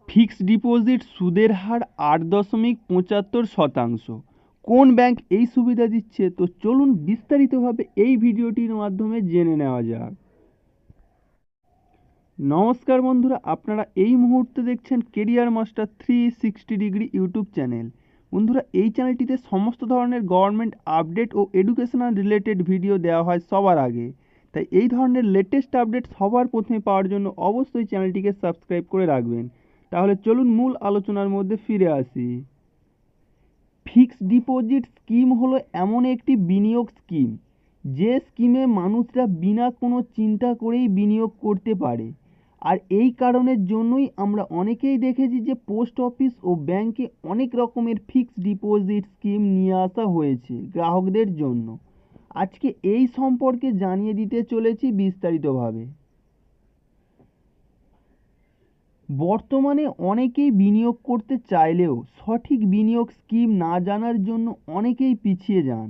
Fixed deposit সুদের হার 8.75%। কোন bank এই সুবিধা দিচ্ছে, তো চলুন বিস্তারিতভাবে এই ভিডিওটির মাধ্যমে জেনে নেওয়া যাক। নমস্কার বন্ধুরা, আপনারা এই মুহূর্তে দেখছেন career master 360 degree YouTube channel. বন্ধুরা, এই চ্যানেলটিতে সমস্ত ধরনের গভর্নমেন্ট আপডেট ও এডুকেশনাল রিলেটেড ভিডিও দেওয়া হয় সবার আগে। তাই এই ধরনের লেটেস্ট আপডেট সবার প্রথমে পাওয়ার জন্য অবশ্যই চ্যানেলটিকে সাবস্ক্রাইব করে রাখবেন। তাহলে চলুন মূল আলোচনার মধ্যে ফিরে আসি। ফিক্সড ডিপোজিট স্কিম হলো এমন একটি বিনিয়োগ স্কিম যে স্কিমে মানুষরা বিনা কোনো চিন্তা করেই বিনিয়োগ করতে পারে। আর এই কারণের জন্যই আমরা অনেকেই দেখেছি যে পোস্ট অফিস ও ব্যাংকে অনেক রকমের ফিক্সড ডিপোজিট স্কিম নিয়ে আসা হয়েছে গ্রাহকদের জন্য। আজকে এই সম্পর্কে জানিয়ে দিতে চলেছি বিস্তারিতভাবে। বর্তমানে অনেকেই বিনিয়োগ করতে চাইলেও সঠিক বিনিয়োগ স্কিম না জানার জন্য অনেকেই পিছিয়ে যান,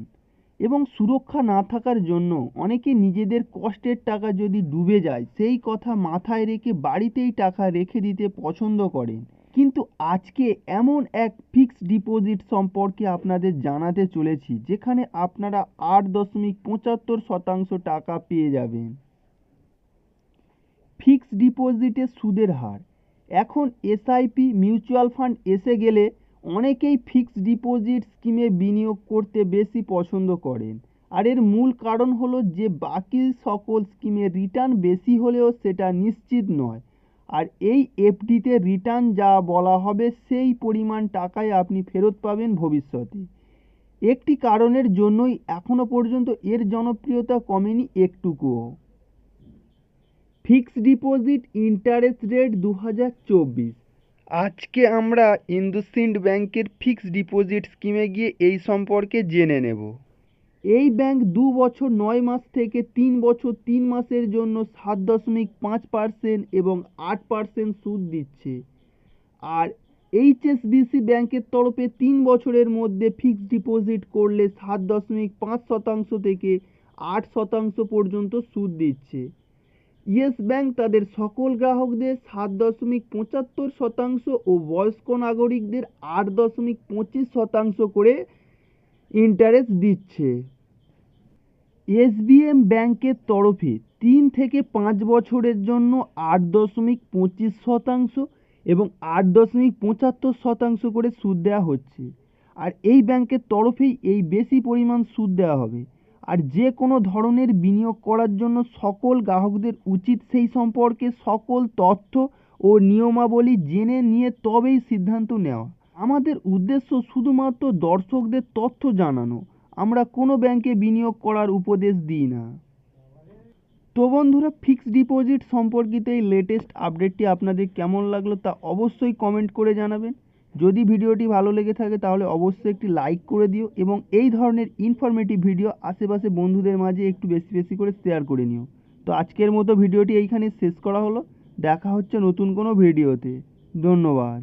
এবং সুরক্ষা না থাকার জন্য অনেকে নিজেদের কষ্টের টাকা যদি ডুবে যায় সেই কথা মাথায় রেখে বাড়িতেই টাকা রেখে দিতে পছন্দ করেন। কিন্তু আজকে এমন এক ফিক্সড ডিপোজিট সম্পর্কে আপনাদের জানাতে চলেছি যেখানে আপনারা 8.75% টাকা পেয়ে যাবেন। ফিক্সড ডিপোজিটের সুদের হার। এখন এসআইপি মিউচুয়াল ফান্ড এসে গেলে অনেকেই ফিক্সড ডিপোজিট স্কিমে বিনিয়োগ করতে বেশি পছন্দ করেন। আর এর মূল কারণ হলো যে বাকি সকল স্কিমে রিটার্ন বেশি হলেও সেটা নিশ্চিত নয়। আর এই এফডিতে রিটার্ন যা বলা হবে সেই পরিমাণ টাকাই আপনি ফেরত পাবেন ভবিষ্যতে। একটি কারণের জন্যই এখনো পর্যন্ত এর জনপ্রিয়তা কমেনি একটুকুও। Fixed deposit interest rate 2024। আজকে আমরা ইন্দুসিন্ড ব্যাংকের ফিক্সড ডিপোজিট স্কিমে গিয়ে এই সম্পর্কে জেনে নেব। এই ব্যাংক 2 বছর 9 মাস থেকে 3 বছর 3 মাসের জন্য 7.5% এবং 8% সুদ দিচ্ছে। আর এইচএসবিসি ব্যাংকের তরফে 3 বছরের মধ্যে ফিক্সড ডিপোজিট করলে 7.5% থেকে 8% পর্যন্ত সুদ দিচ্ছে। ইয়েস ব্যাংক তাদের সকল গ্রাহকদের 7.75% ও বয়স্ক নাগরিকদের 8.25% করে ইন্টারেস্ট দিচ্ছে। এসবিএম ব্যাংকের তরফে 3 থেকে 5 বছরের জন্য 8.25% এবং 8.75% করে সুদ দেওয়া হচ্ছে। আর এই ব্যাংকের তরফেই এই বেশি পরিমাণ সুদ দেওয়া হবে। আর যে কোনো ধরনের বিনিয়োগ করার জন্য সকল গ্রাহকদের উচিত সেই সম্পর্কে সকল তথ্য ও নিয়মাবলী জেনে নিয়ে তবেই সিদ্ধান্ত নেওয়া। আমাদের উদ্দেশ্য শুধুমাত্র দর্শকদের তথ্য জানানো। আমরা কোনো ব্যাংকে বিনিয়োগ করার উপদেশ দিই না। তো বন্ধুরা, ফিক্সড ডিপোজিট সম্পর্কিত এই লেটেস্ট আপডেটটি আপনাদের কেমন লাগলো তা অবশ্যই কমেন্ট করে জানাবেন। যদি ভিডিওটি ভালো লেগে থাকে তাহলে অবশ্যই একটি লাইক করে দিও, এবং এই ধরনের ইনফরমেটিভ ভিডিও আশেপাশে বন্ধুদের মাঝে একটু বেশি বেশি করে শেয়ার করে নিও। তো আজকের মতো ভিডিওটি এইখানে শেষ করা হলো। দেখা হচ্ছে নতুন কোনো ভিডিওতে। ধন্যবাদ।